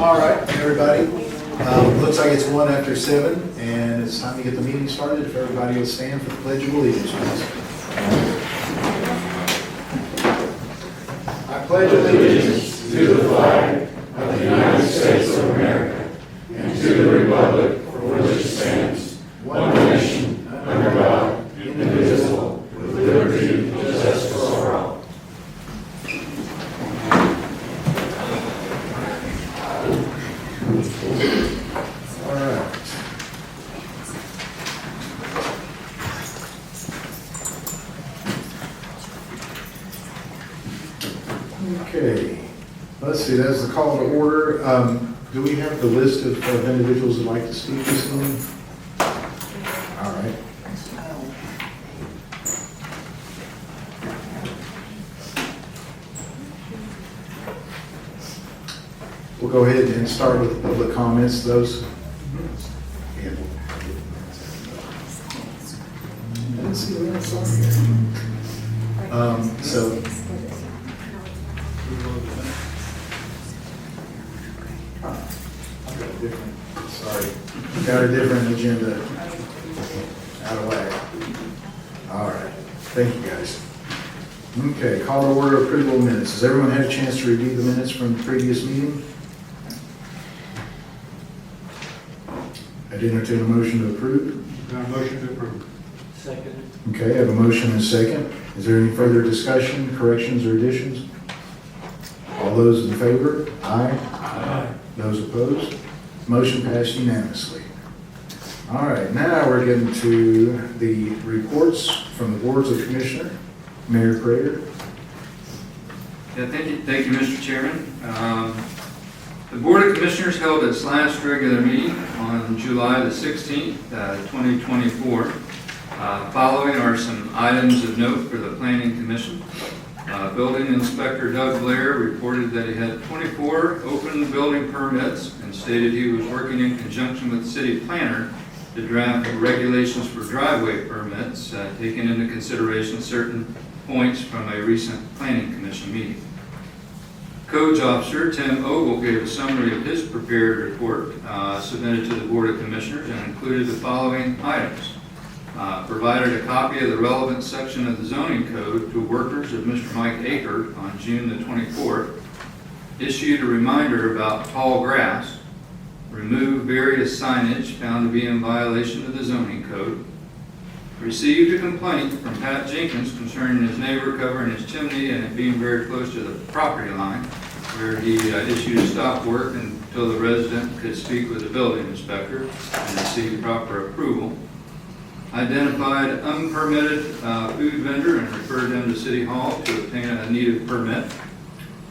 All right, everybody. Looks like it's 1:07, and it's time to get the meeting started. If everybody will stand for the Pledge of Allegiance, please. I pledge allegiance to the flag of the United States of America and to the republic for which it stands, one nation, under God, indivisible, with liberty and justice for all. All right. Okay. Let's see, that's the call to order. Do we have the list of individuals who'd like to speak this evening? All right. We'll go ahead and start with public comments. Those. Yeah. I didn't see the minutes on here. So. Sorry, got a different agenda out of whack. All right, thank you guys. Okay, call to order, approval of minutes. Has everyone had a chance to review the minutes from the previous meeting? I'd entertain a motion to approve. Motion to approve. Second. Okay, I have a motion and a second. Is there any further discussion, corrections, or additions? All those in favor? Aye. Aye. Those opposed? Motion passed unanimously. All right, now we're getting to the reports from the boards of commissioner. Mayor Prater. Yeah, thank you, Mr. Chairman. The Board of Commissioners held its last regular meeting on July the 16th, 2024. Following are some items of note for the Planning Commission. Building Inspector Doug Blair reported that he had 24 open building permits and stated he was working in conjunction with the city planner to draft regulations for driveway permits, taking into consideration certain points from a recent Planning Commission meeting. Codes Officer Tim Ogle gave a summary of his prepared report submitted to the Board of Commissioners and included the following items. Provided a copy of the relevant section of the zoning code to workers of Mr. Mike Aker on June the 24th. Issued a reminder about tall grass. Removed various signage found to be in violation of the zoning code. Received a complaint from Pat Jenkins concerning his neighbor covering his chimney and it being very close to the property line, where he issued a stop work until the resident could speak with the building inspector and receive proper approval. Identified unpermitted food vendor and referred them to City Hall to obtain a needed permit.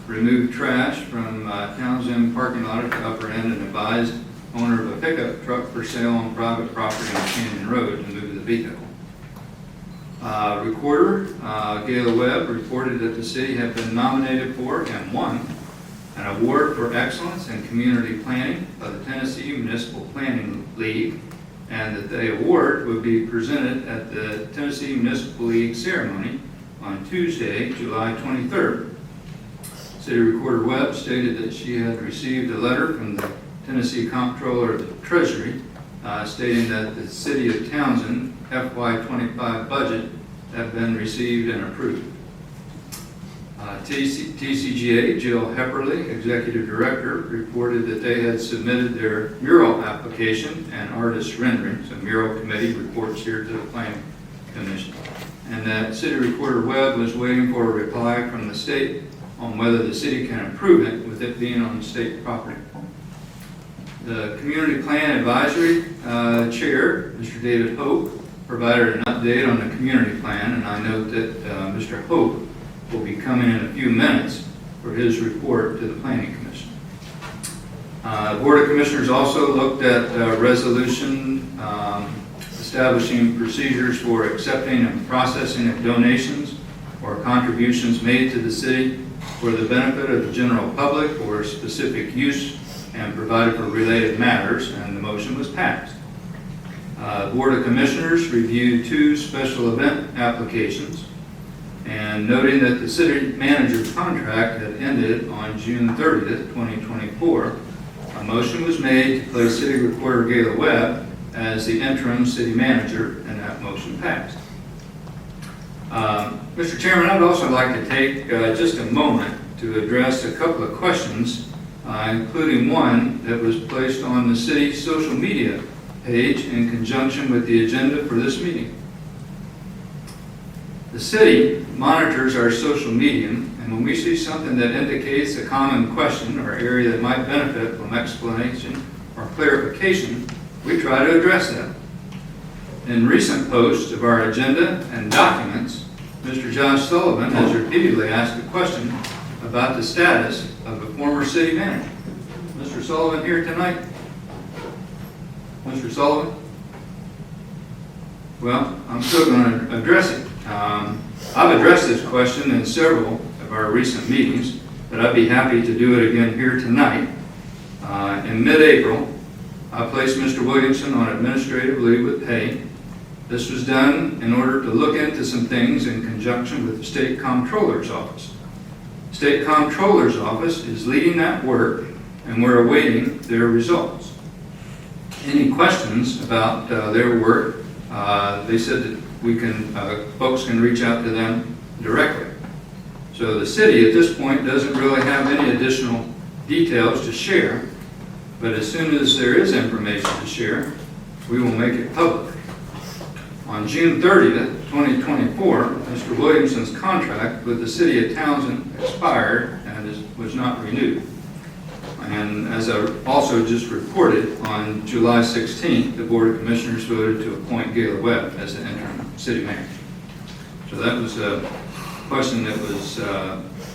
Removed trash from Townsend parking lot at the upper end and advised owner of a pickup truck for sale on private property on Canyon Road to move the vehicle. Recorder Gayla Webb reported that the city had been nominated for and won an award for excellence in community planning by the Tennessee Municipal Planning League, and that the award would be presented at the Tennessee Municipal League ceremony on Tuesday, July 23rd. City Recorder Webb stated that she had received a letter from the Tennessee Comptroller of the Treasury stating that the City of Townsend FY25 budget had been received and approved. TCGA, Jill Hepperly, Executive Director, reported that they had submitted their mural application and artist renderings. A mural committee reports here to the Planning Commission. And that City Recorder Webb was waiting for a reply from the state on whether the city can approve it with it being on state property. The Community Plan Advisory Chair, Mr. David Hope, provided an update on the community plan, and I note that Mr. Hope will be coming in a few minutes for his report to the Planning Commission. The Board of Commissioners also looked at a resolution establishing procedures for accepting and processing of donations or contributions made to the city for the benefit of the general public or specific use and provided for related matters, and the motion was passed. Board of Commissioners reviewed 2 special event applications, and noting that the city manager's contract had ended on June 30th, 2024, A motion was made to place City Recorder Gayla Webb as the interim city manager, and that motion passed. Mr. Chairman, I'd also like to take just a moment to address a couple of questions, including one that was placed on the city's social media page in conjunction with the agenda for this meeting. The city monitors our social media, and when we see something that indicates a common question or area that might benefit from explanation or clarification, we try to address that. In recent posts of our agenda and documents, Mr. Josh Sullivan has repeatedly asked a question about the status of the former city manager. Mr. Sullivan here tonight? Mr. Sullivan? Well, I'm still going to address it. I've addressed this question in several of our recent meetings, but I'd be happy to do it again here tonight. In mid-April, I placed Mr. Williamson on administrative leave with pay. This was done in order to look into some things in conjunction with the State Comptroller's Office. State Comptroller's Office is leading that work, and we're awaiting their results. Any questions about their work, they said that we can, folks can reach out to them directly. So the city at this point doesn't really have any additional details to share, but as soon as there is information to share, we will make it public. On June 30th, 2024, Mr. Williamson's contract with the city of Townsend expired and was not renewed. And as I also just reported, on July 16th, the Board of Commissioners voted to appoint Gayla Webb as the interim city manager. So that was a question that was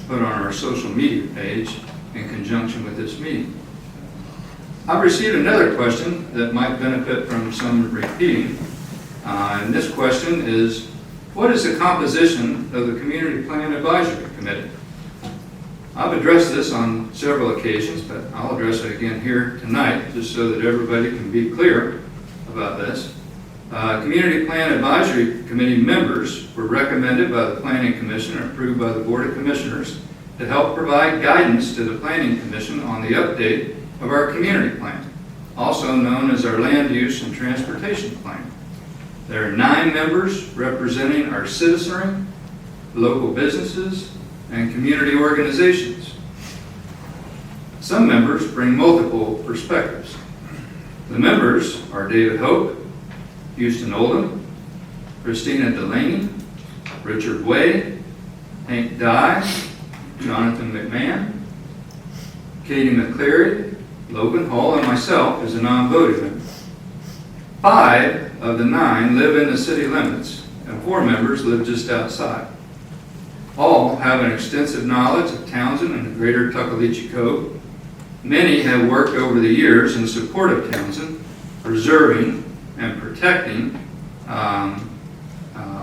put on our social media page in conjunction with this meeting. I've received another question that might benefit from some repeating. And this question is, what is the composition of the Community Plan Advisory Committee? I've addressed this on several occasions, but I'll address it again here tonight, just so that everybody can be clear about this. Community Plan Advisory Committee members were recommended by the Planning Commission and approved by the Board of Commissioners to help provide guidance to the Planning Commission on the update of our community plan, also known as our Land Use and Transportation Plan. There are 9 members representing our citizenry, local businesses, and community organizations. Some members bring multiple perspectives. The members are David Hope, Houston Oldham, Christina Delaney, Richard Way, Hank Dye, Jonathan McMahon, Katie McCleary, Logan Hall, and myself as a non-voting member. 5 of the 9 live in the city limits, and 4 members live just outside. All have an extensive knowledge of Townsend and the greater Tuckaleechee Cove. Many have worked over the years in support of Townsend, preserving and protecting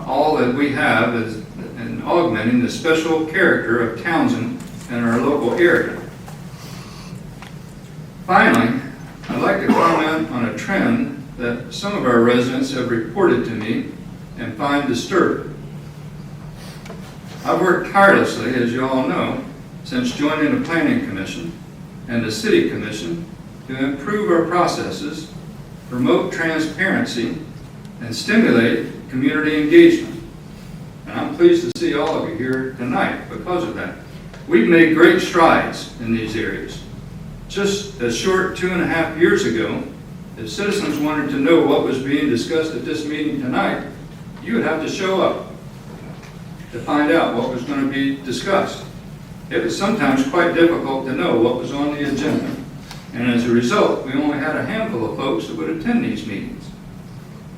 all that we have and augmenting the special character of Townsend and our local area. Finally, I'd like to comment on a trend that some of our residents have reported to me and find disturbing. I've worked tirelessly, as you all know, since joining the Planning Commission and the City Commission to improve our processes, promote transparency, and stimulate community engagement. And I'm pleased to see all of you here tonight because of that. We've made great strides in these areas. Just a short 2.5 years ago, if citizens wanted to know what was being discussed at this meeting tonight, you would have to show up to find out what was going to be discussed. It was sometimes quite difficult to know what was on the agenda, and as a result, we only had a handful of folks that would attend these meetings.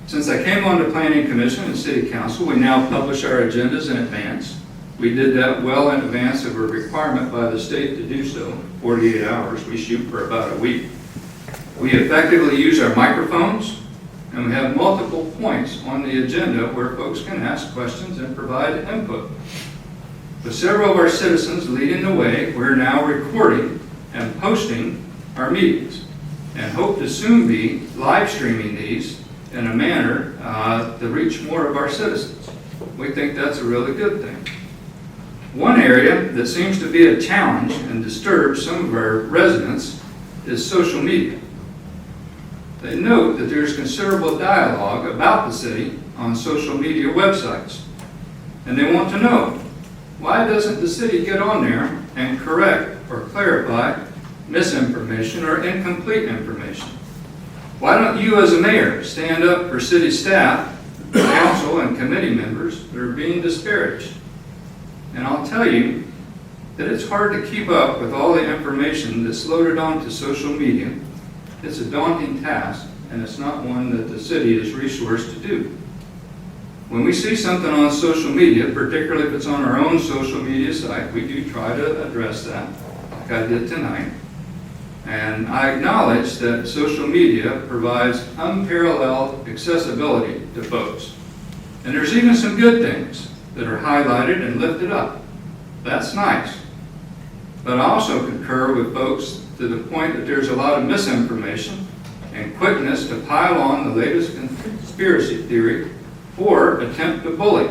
Since I came on the Planning Commission and City Council, we now publish our agendas in advance. We did that well in advance of a requirement by the state to do so, 48 hours. We shoot for about a week. We effectively use our microphones, and we have multiple points on the agenda where folks can ask questions and provide input. With several of our citizens leading the way, we're now recording and posting our meetings and hope to soon be live streaming these in a manner to reach more of our citizens. We think that's a really good thing. One area that seems to be a challenge and disturbs some of our residents is social media. They note that there's considerable dialogue about the city on social media websites. And they want to know, why doesn't the city get on there and correct or clarify misinformation or incomplete information? Why don't you as a mayor stand up for city staff, council, and committee members that are being disparaged? And I'll tell you that it's hard to keep up with all the information that's loaded onto social media. It's a daunting task, and it's not one that the city is resourced to do. When we see something on social media, particularly if it's on our own social media site, we do try to address that, like I did tonight. And I acknowledge that social media provides unparalleled accessibility to folks. And there's even some good things that are highlighted and lifted up. That's nice. But I also concur with folks to the point that there's a lot of misinformation and quickness to pile on the latest conspiracy theory or attempt to bully.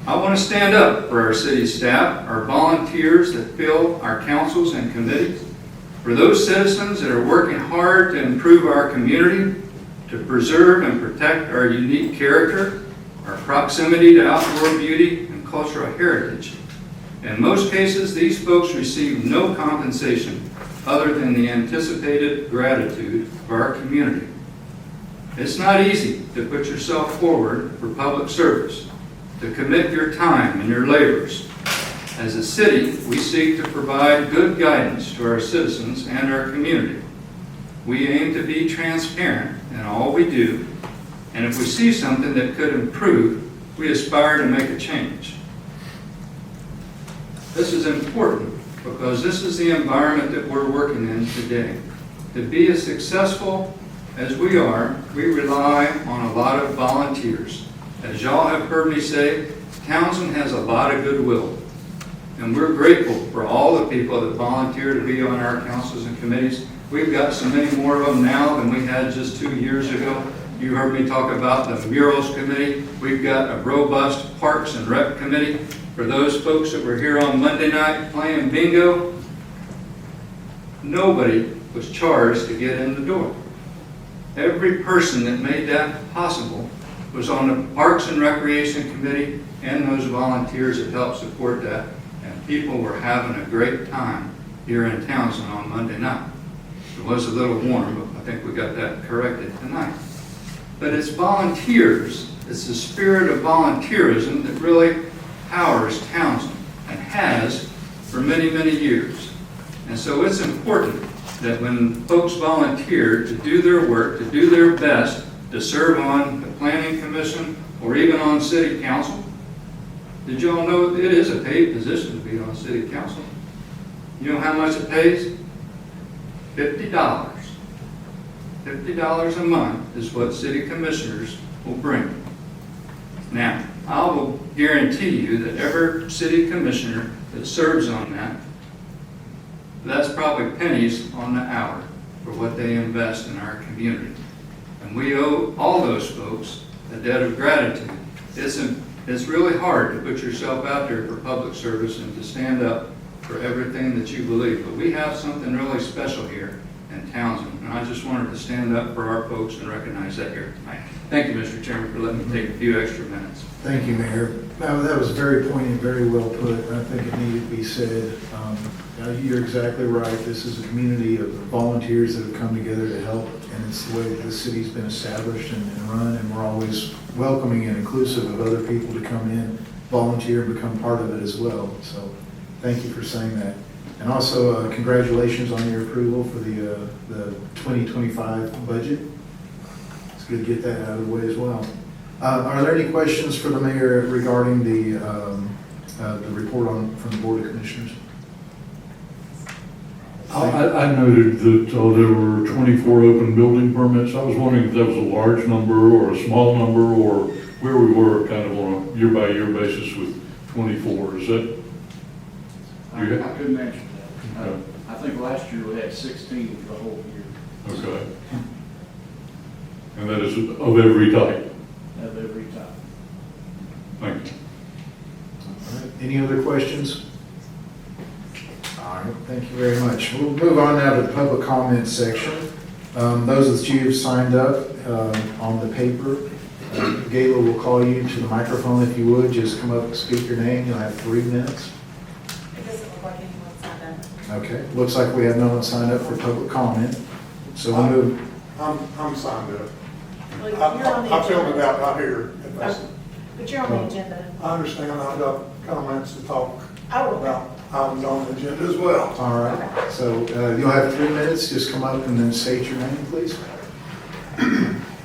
I want to stand up for our city staff, our volunteers that fill our councils and committees, for those citizens that are working hard to improve our community, to preserve and protect our unique character, our proximity to outdoor beauty and cultural heritage. In most cases, these folks receive no compensation other than the anticipated gratitude of our community. It's not easy to put yourself forward for public service, to commit your time and your labors. As a city, we seek to provide good guidance to our citizens and our community. We aim to be transparent in all we do, and if we see something that could improve, we aspire to make a change. This is important because this is the environment that we're working in today. To be as successful as we are, we rely on a lot of volunteers. As y'all have heard me say, Townsend has a lot of goodwill. And we're grateful for all the people that volunteer to be on our councils and committees. We've got so many more of them now than we had just 2 years ago. You heard me talk about the Murals Committee. We've got a robust Parks and Rec Committee. For those folks that were here on Monday night playing bingo, nobody was charged to get in the door. Every person that made that possible was on the Parks and Recreation Committee and those volunteers that helped support that. And people were having a great time here in Townsend on Monday night. It was a little warm, but I think we got that corrected tonight. But it's volunteers, it's the spirit of volunteerism that really powers Townsend and has for many, many years. And so it's important that when folks volunteer to do their work, to do their best, to serve on the Planning Commission or even on City Council. Did you all know it is a paid position to be on City Council? You know how much it pays? $50. $50 a month is what city commissioners will bring. Now, I will guarantee you that every city commissioner that serves on that, that's probably pennies on the hour for what they invest in our community. And we owe all those folks a debt of gratitude. It's really hard to put yourself out there for public service and to stand up for everything that you believe. But we have something really special here in Townsend. And I just wanted to stand up for our folks and recognize that here tonight. Thank you, Mr. Chairman, for letting me take a few extra minutes. Thank you, Mayor. That was very poignant, very well put. I think it needed to be said. You're exactly right. This is a community of volunteers that have come together to help, and it's the way that the city's been established and run, and we're always welcoming and inclusive of other people to come in, volunteer, and become part of it as well. So thank you for saying that. And also, congratulations on your approval for the 2025 budget. It's good to get that out of the way as well. Are there any questions for the mayor regarding the report from the Board of Commissioners? I noted that there were 24 open building permits. I was wondering if that was a large number or a small number, or where we were kind of on a year-by-year basis with 24. Is that? I couldn't answer that. Okay. I think last year we had 16 for the whole year. Okay. And that is of every type? Of every time. Thank you. All right. Any other questions? All right. right, thank you very much. We'll move on now to the public comment section. Those that you have signed up on the paper, Gayla will call you to the microphone if you would. Just come up and speak your name. You'll have 3 minutes. It doesn't look like anyone signed up. Okay, looks like we have no one signed up for public comment. So we'll move. I'm signed up. Well, you're on the I filled it agenda. out right here. If that's- But you're on the agenda. I understand I've got comments to talk Oh, okay. about items on the agenda as well. All right, so you'll have 3 minutes. Just come up and then state your name, please.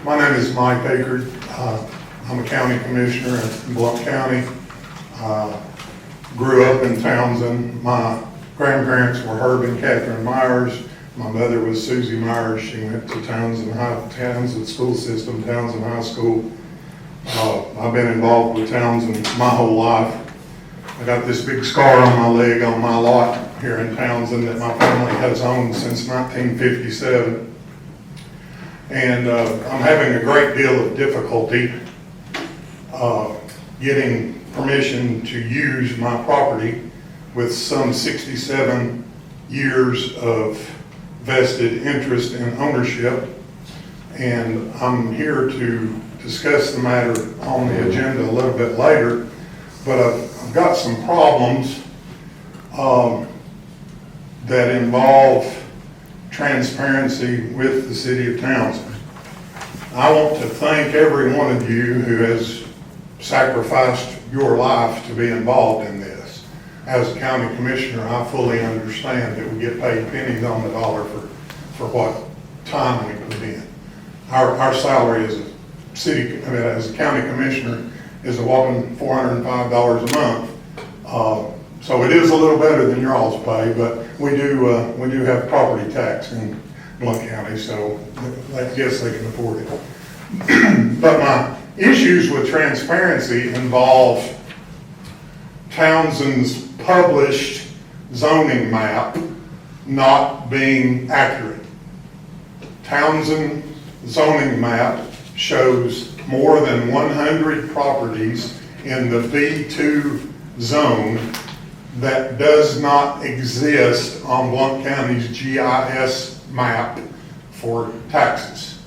My name is Mike Akard. I'm a county commissioner in Blount County. Grew up in Townsend. My grandparents were Herb and Catherine Myers. My mother was Susie Myers. She went to Townsend school system, Townsend High School. I've been involved with Townsend my whole life. I got this big scar on my leg on my lot here in Townsend that my family has owned since 1957. And I'm having a great deal of difficulty getting permission to use my property with some 67 years of vested interest and ownership. And I'm here to discuss the matter on the agenda a little bit later, but I've got some problems that involve transparency with the city of Townsend. I want to thank every one of you who has sacrificed your life to be involved in this. As a county commissioner, I fully understand that we get paid pennies on the dollar for what time we put in. Our salary as a county commissioner is a whopping $405 a month. So it is a little better than your all's pay, but we do have property tax in Blount County, so I guess they can afford it. But my issues with transparency involve Townsend's published zoning map not being accurate. Townsend zoning map shows more than 100 properties in the B2 zone that does not exist on Blount County's GIS map for taxes.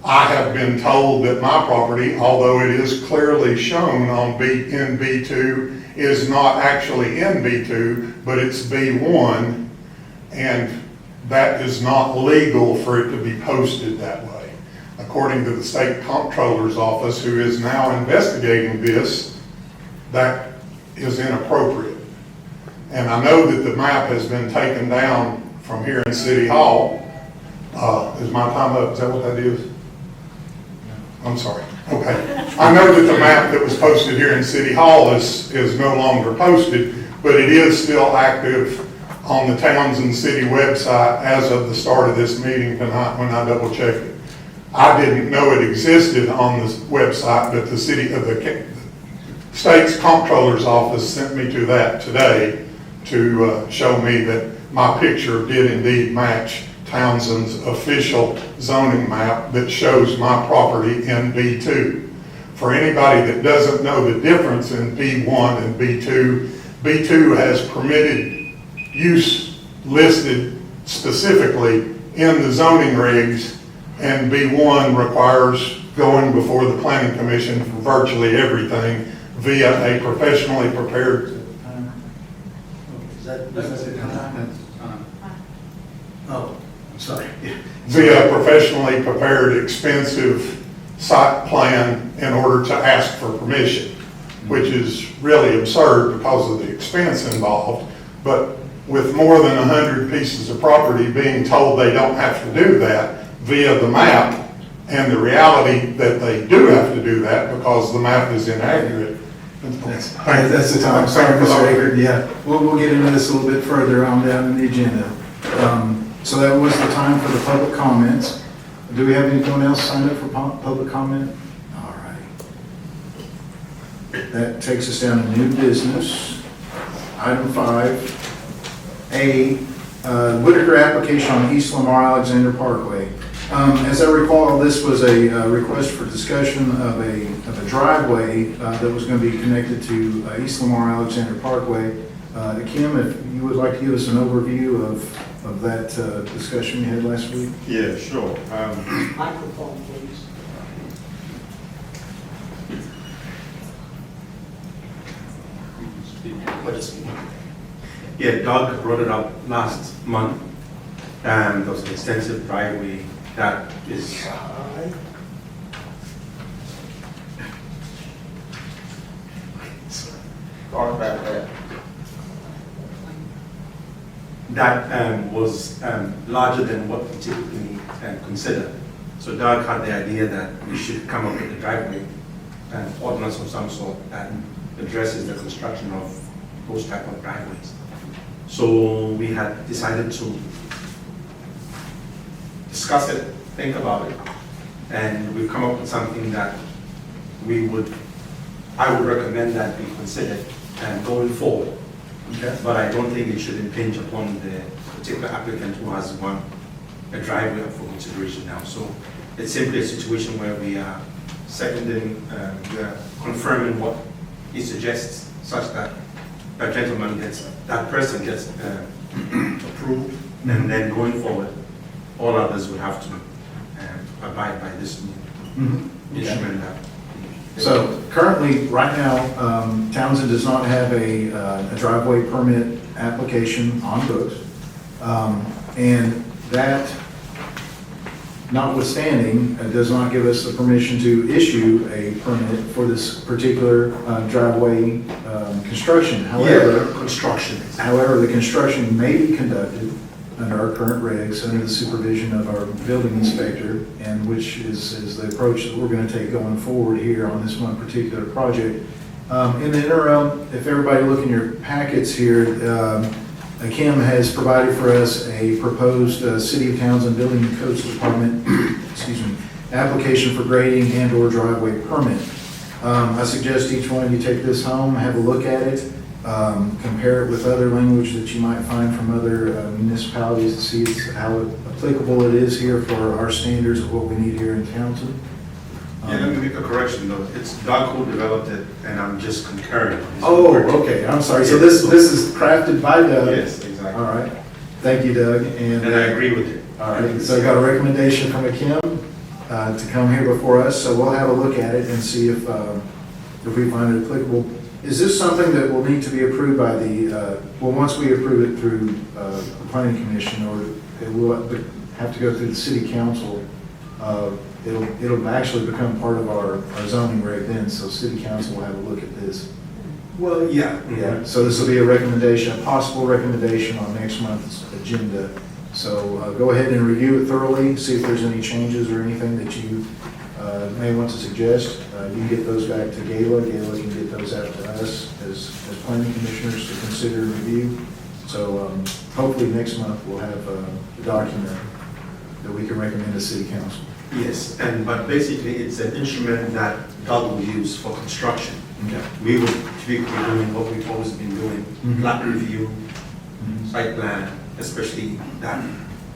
I have been told that my property, although it is clearly shown in B2, is not actually in B2, but it's B1, and that is not legal for it to be posted that way. According to the state comptroller's office, who is now investigating this, that is inappropriate. And I know that the map has been taken down from here in City Hall. Is my time up? Is that what that is? I'm sorry. Okay. I know that the map that was posted here in City Hall is no longer posted, but it is still active on the Townsend City website as of the start of this meeting tonight when I double checked it. I didn't know it existed on the website, but the state's comptroller's office sent me to that today to show me that my picture did indeed match Townsend's official zoning map that shows my property in B2. For anybody that doesn't know the difference in B1 and B2, B2 has permitted use listed specifically in the zoning regs, and B1 requires going before the Planning Commission for virtually everything via a professionally prepared. Oh, sorry. Via a professionally prepared, expensive site plan in order to ask for permission, which is really absurd because of the expense involved. But with more than 100 pieces of property being told they don't have to do that via the map, and the reality that they do have to do that because the map is inaccurate. That's the time. Sorry, Mr. Akard. Yeah, we'll get into this a little bit further on down in the agenda. So that was the time for the public comments. Do we have anyone else signed up for public comment? All right. That takes us down to new business. Item 5A, Whitaker application on East Lamar Alexander Parkway. As I recall, this was a request for discussion of a driveway that was going to be connected to East Lamar Alexander Parkway. Kim, if you would like to give us an overview of that discussion we had last week? Yeah, sure. Microphone, please. Yeah, Doug brought it up last month. There was an extensive driveway that is, Talk about that. that was larger than what we typically consider. So Doug had the idea that we should come up with a driveway ordinance of some sort that addresses the construction of those type of driveways. So we had decided to discuss it, think about it, and we've come up with something that I would recommend that be considered going forward. Okay. But I don't think it should impinge upon the particular applicant who has a driveway up for consideration now. So it's simply a situation where we are seconding, we are confirming what he suggests, such that that person gets approved, and then going forward, all others would have to abide by this new instrument. So currently, right now, Townsend does not have a driveway permit application on books. And that notwithstanding, does not give us the permission to issue a permit for this particular driveway construction. However, the construction may be conducted under our current regs, under the supervision of our building inspector, and which is the approach that we're going to take going forward here on this one particular project. In the interim, if everybody look in your packets here, Kim has provided for us a proposed City of Townsend Building and Codes Department excuse me, application for grading and/or driveway permit. I suggest each one of you take this home, have a look at it, compare it with other language that you might find from other municipalities to see how applicable it is here for our standards of what we need here in Townsend. Yeah, let me make a correction though. It's Doug who developed it, and I'm just concurring. Oh, okay, I'm sorry. So this is crafted by Doug? Yes, exactly. All right. Thank you, Doug. And I agree with it. All right, so I got a recommendation from Kim to come here before us, so we'll have a look at it and see if we find it applicable. Is this something that will need to be approved by once we approve it through the Planning Commission, or it will have to go through the City Council? It'll actually become part of our zoning reg then, so City Council will have a look at this. Well, yeah. Yeah, so this will be a recommendation, a possible recommendation on next month's agenda. So go ahead and review it thoroughly, see if there's any changes or anything that you may want to suggest. You can get those back to Gayla. Gayla can get those out to us as planning commissioners to consider and review. So hopefully next month we'll have a document that we can recommend to City Council. Yes, but basically it's an instrument that Doug will use for construction. Okay. We would typically be doing what we've always been doing, plat review, site plan, especially that.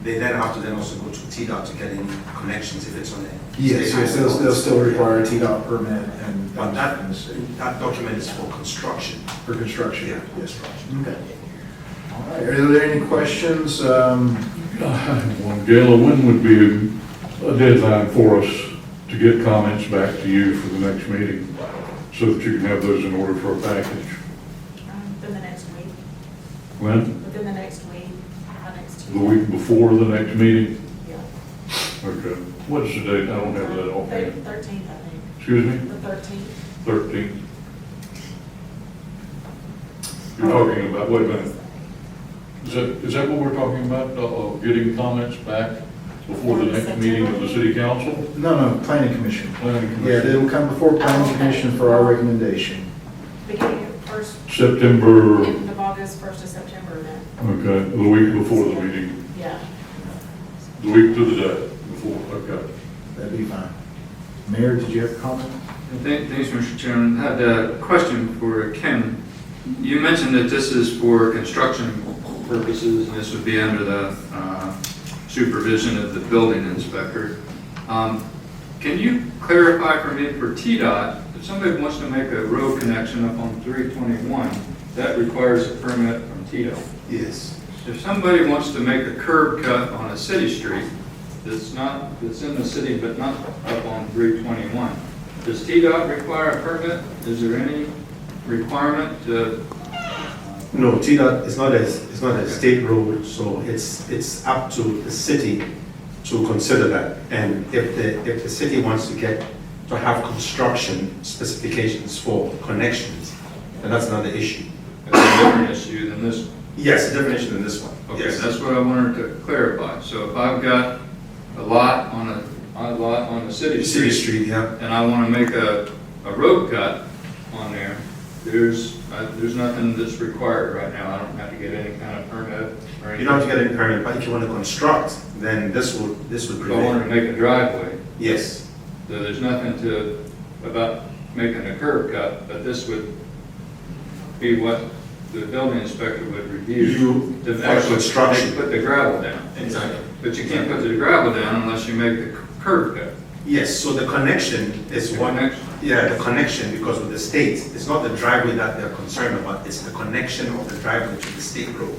They then have to then also go to TDOT to get any connections if it's on there. Yes, they'll still require a TDOT permit But that document is for construction. for construction. Yeah. Yes. Okay. All right. Are there any questions? Well, Gayla, when would be a deadline for us to get comments back to you for the next meeting, so that you can have those in order for a package? Within the next week, When? within the next week, next The Tuesday. week before the next meeting? Yeah. Okay. What's the date? I don't have that offhand. 13th, I think, Excuse me? the 13th. 13th. You're talking about, wait a minute. Is that what we're talking about, getting comments back before the next meeting of the city council? No, Planning Commission. Planning Commission. Yeah, it'll come before Planning Commission for our recommendation. Beginning of first, September, end of August, 1st of September then. okay, the week before the meeting, Yeah. the week to the day before, okay. That'd be fine. Mayor, did you have a comment? Thanks, Mr. Chairman. I had a question for Ken. You mentioned that this is for construction purposes, and this would be under the supervision of the building inspector. Can you clarify for me, for TDOT, if somebody wants to make a road connection up on 321, that requires a permit from TDOT. Yes. If somebody wants to make a curb cut on a city street that's in the city but not up on 321, does TDOT require a permit? Is there any requirement to? No, TDOT is not a state road, so it's up to the city to consider that. And if the city wants to have construction specifications for connections, then that's another issue. That's a different issue than this. Yes, a different issue than this one. Okay, Yes. that's what I wanted to clarify. So if I've got a lot on a city City street, Street, yeah. and I want to make a road cut on there, there's nothing that's required right now. I don't have to get any kind of permit or anything. You don't have to get any permit, but if you want to construct, then this would If I wanted to prevail. make a driveway, Yes. so there's nothing about making a curb cut, but this would be what the building inspector would review. To For actually construction. Put the gravel down. Exactly. But you can't put the gravel down unless you make the curb cut. Yes, so the connection is The one. connection. Yeah, the connection, because with the state, it's not the driveway that they're concerned about, it's the connection of the driveway to the state road.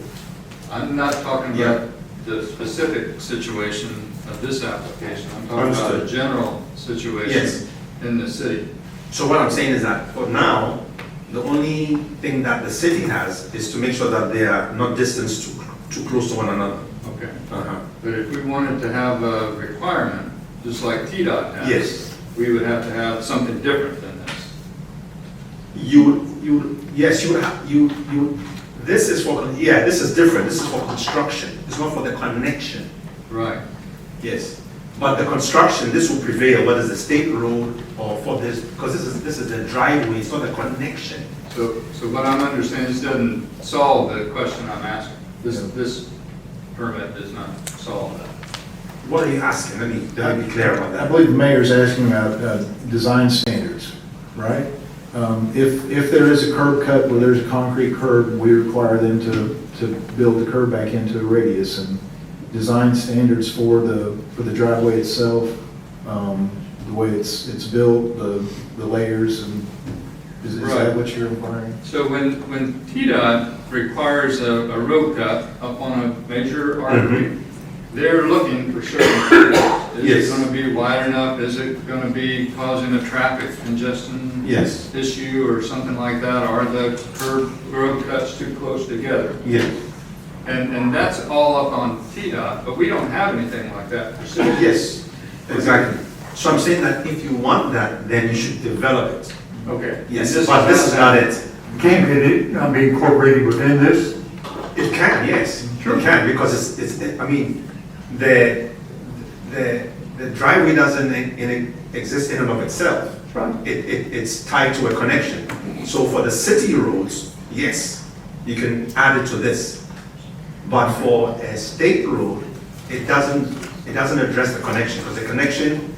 I'm not talking Yeah. about the specific situation of this application. I'm talking about a Understood. general situation Yes. in the city. So what I'm saying is that for now, the only thing that the city has is to make sure that they are not distanced too close to one another. Okay. Uh-huh. But if we wanted to have a requirement, just like TDOT has. Yes. We would have to have something different than this. Yes, you would have, this is for, this is different, this is for construction, it's not for the connection. Right. Yes, but the construction, this will prevail, whether it's the state road or for this, because this is the driveway, it's not the connection. So what I'm understanding, this doesn't solve the question I'm asking. This permit does not solve that. What are you asking? Let me be clear about I that. believe the mayor's asking about design standards, right? If there is a curb cut where there's a concrete curb, we require them to build the curb back into a radius, and design standards for the driveway itself, the way it's built, the layers, and is Right. that what you're inquiring? So when TDOT requires a road cut up on a major artery, they're looking for certain things. Is Yes. it going to be wide enough? Is it going to be causing a traffic congestion Yes. issue or something like that? Are the road cuts too close together? Yes. And that's all up on TDOT, but we don't have anything like that for cities. Yes, exactly. So I'm saying that if you want that, then you should develop it. Okay. Yes, And but this is not it. Can it not be incorporated within this? It can, yes. It can, because I mean, the driveway doesn't exist in and of itself. Right. It's tied to a connection. So for the city roads, yes, you can add it to this. But for a state road, it doesn't address the connection, because the connection,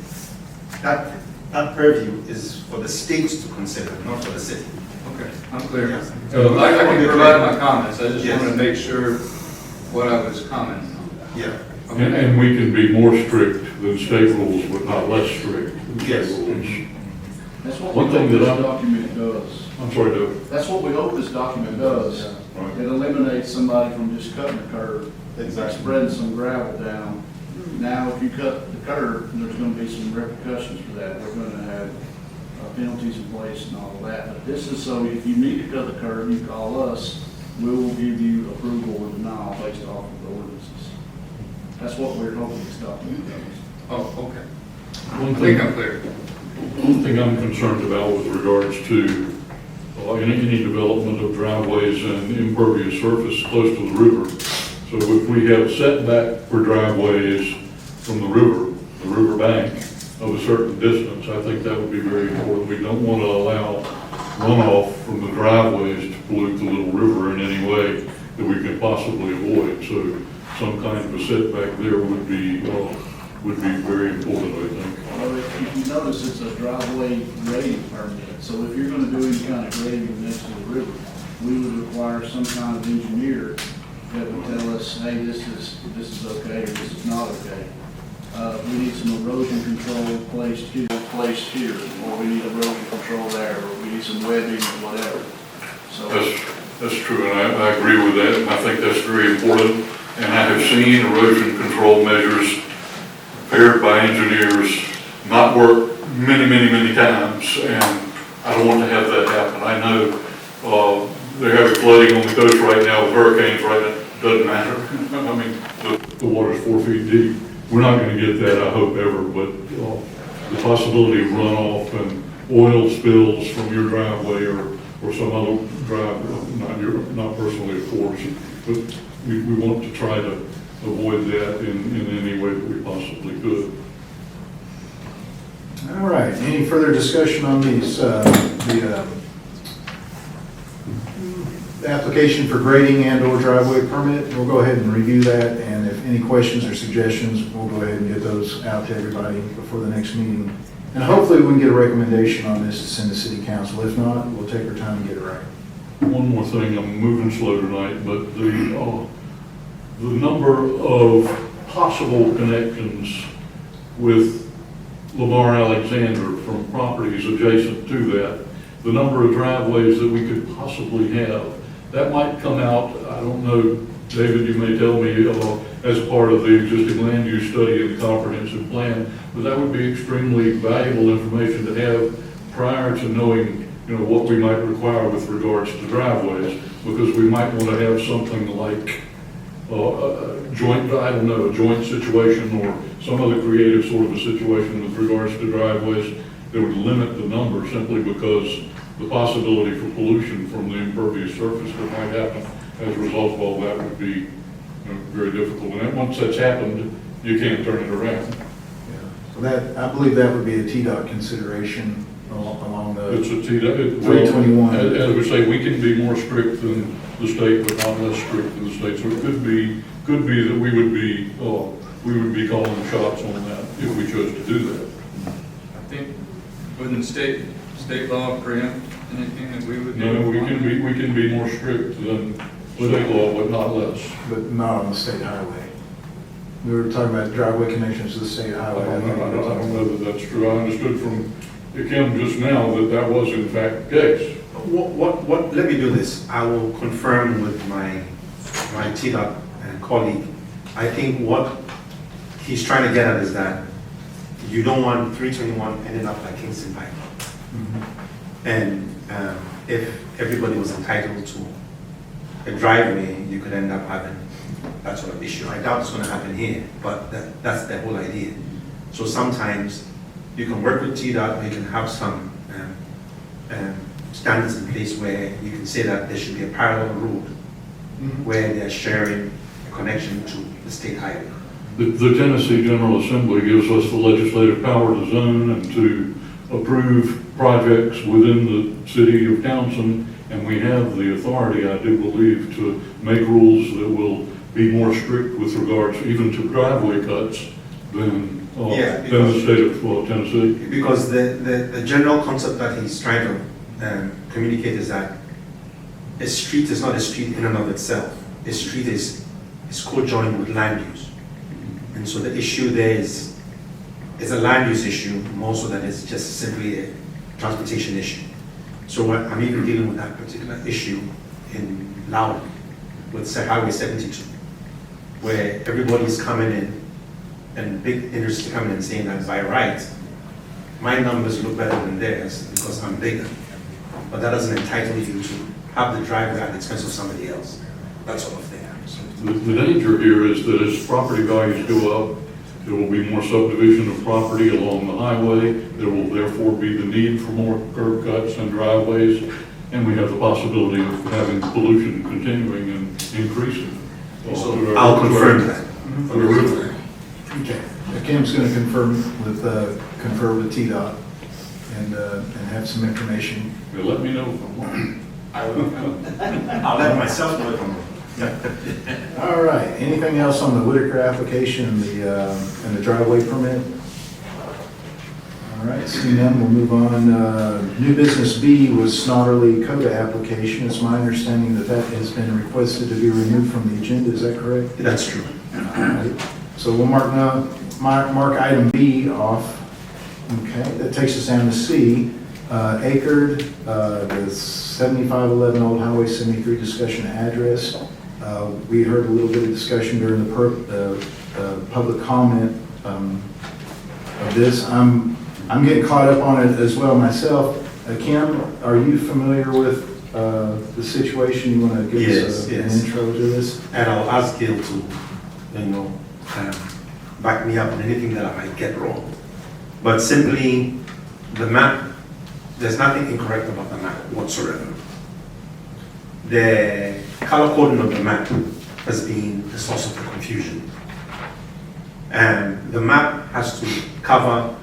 that purview is for the states to consider, not for the city. Okay, I'm clear. Yes. I can provide my comments, I just Yes. wanted to make sure what I was commenting on. Yeah. And we can be more strict than state rules, but not less strict than state Yes. rules. That's what One we thing hope that this I'm- document does. I'm sorry, Doug. That's what we hope this document does. Right. It eliminates somebody from just cutting the curb, spreading some gravel down. Now, if you cut the curb, there's gonna be some repercussions for that. We're gonna have penalties in place and all of that. But this is so if you need to cut the curb, you call us, we will give you approval or denial based off of the ordinances. That's what we're hoping this document does. Oh, okay. One I thing, think I'm clear. one thing I'm concerned about with regards to any development of driveways and impervious surface close to the river. So if we have setback for driveways from the river bank of a certain distance, I think that would be very important. We don't want to allow runoff from the driveways to pollute the little river in any way that we can possibly avoid. So some kind of a setback there would be very important, I think. Well, if you notice, it's a driveway grading permit, so if you're gonna do any kind of grading next to the river, we would require some kind of engineer that would tell us, hey, this is okay, or this is not okay. We need some erosion control placed here, or we need erosion control there, or we need some webbing, or whatever. So, That's true, and I agree with that, and I think that's very important. And I have seen erosion control measures prepared by engineers not work many times, and I don't want to have that happen. I know they're having flooding on the coast right now with hurricanes right now. Doesn't matter. I mean, the water's 4 feet deep. We're not going to get that, I hope, ever, but the possibility of runoff and oil spills from your driveway or some other drive, not personally, of course, but we want to try to avoid that in any way that we possibly could. All right, any further discussion on these, the application for grading and/or driveway permit? We'll go ahead and review that, and if any questions or suggestions, we'll go ahead and get those out to everybody before the next meeting. And hopefully we can get a recommendation on this to send to city council. If not, we'll take our time and get it right. One more thing, I'm moving slow tonight, but the number of possible connections with Lamar Alexander from properties adjacent to that, the number of driveways that we could possibly have, that might come out, I don't know, David, you may tell me, as part of the existing land use study and the comprehensive plan, but that would be extremely valuable information to have prior to knowing, what we might require with regards to driveways, because we might want to have something like a joint situation or some other creative sort of a situation with regards to driveways that would limit the number simply because the possibility for pollution from the impervious surface that might happen as a result of all that would be very difficult. And then once that's happened, you can't turn it around. So that, I believe that would be a TDOT consideration along the It's a T, 321. As we say, we can be more strict than the state, but not less strict than the state. So it could be that we would be calling the shots on that if we chose to do that. I think, wouldn't state law preempt anything that we would do? No, we can be more strict than state law, but not less. But not on the state highway. We were talking about driveway connections to the state I highway. don't know that that's true. I understood from Kim just now that was in fact the case. Let me do this. I will confirm with my TDOT colleague. I think what he's trying to get at is that you don't want 321 ending up like Kingston Pike. And if everybody was entitled to a driveway, you could end up having that sort of issue. I doubt it's going to happen here, but that's the whole idea. So sometimes you can work with TDOT, or you can have some standards in place where you can say that there should be a parallel road where they're sharing a connection to the state highway. The Tennessee General Assembly gives us the legislative power to zone and to approve projects within the city of Townsend, and we have the authority, I do believe, to make rules that will be more strict with regards even to driveway cuts than the state of Tennessee. Because the general concept that he's trying to communicate is that a street is not a street in and of itself. A street is co-joined with land use. And so the issue there is a land use issue more so than it's just simply a transportation issue. So I'm even dealing with that particular issue in Loudoun with Highway 72, where everybody's coming in and big industry coming in saying that by right, my numbers look better than theirs because I'm bigger. But that doesn't entitle you to have the driveway at the expense of somebody else. That sort of thing. So, The danger here is that as property values go up, there will be more subdivision of property along the highway. There will therefore be the need for more curb cuts and driveways, and we have the possibility of having pollution continuing and increasing. so I'll confirm that. Okay. Kim's going to confer with TDOT and have some information. Yeah, let me know if I'm wrong. I'll let myself know if I'm wrong. All right, anything else on the Whitaker application and the driveway permit? All right, seeing none, we'll move on. New business B was Snodderly Coda application. It's my understanding that has been requested to be removed from the agenda, is that correct? That's true. All right, so we'll mark item B off. Okay, that takes us down to C. Acred, the 7511 Old Highway 73 discussion address. We heard a little bit of discussion during the public comment of this. I'm getting caught up on it as well myself. Kim, are you familiar with the situation? You want to give us an intro to this? And I'll ask Gail to, back me up on anything that I might get wrong. But simply, the map, there's nothing incorrect about the map whatsoever. The color coding of the map has been the source of the confusion. And the map has to cover,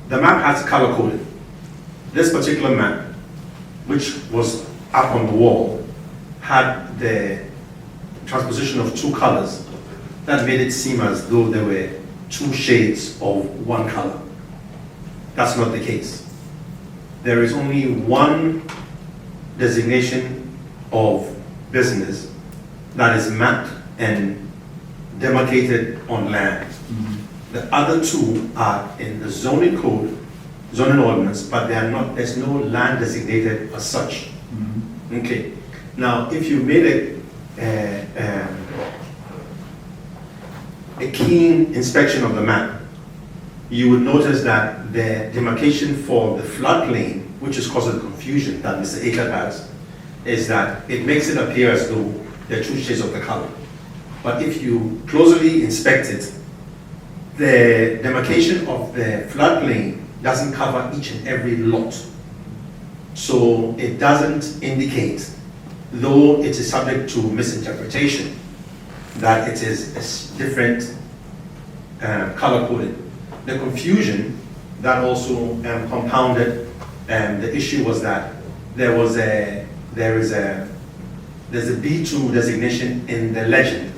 the map has color coded. This particular map, which was up on the wall, had the transposition of two colors that made it seem as though there were two shades of one color. That's not the case. There is only one designation of business that is mapped and demarcated on land. The other two are in the zoning code, zoning ordinance, but they are not, there's no land designated as such. Okay. Now, if you made a keen inspection of the map, you would notice that the demarcation for the floodplain, which is causing confusion that Mr. Aker has, is that it makes it appear as though there are two shades of the color. But if you closely inspect it, the demarcation of the floodplain doesn't cover each and every lot. So it doesn't indicate, though it is subject to misinterpretation, that it is a different color coded. The confusion that also compounded the issue was that there's a B2 designation in the legend,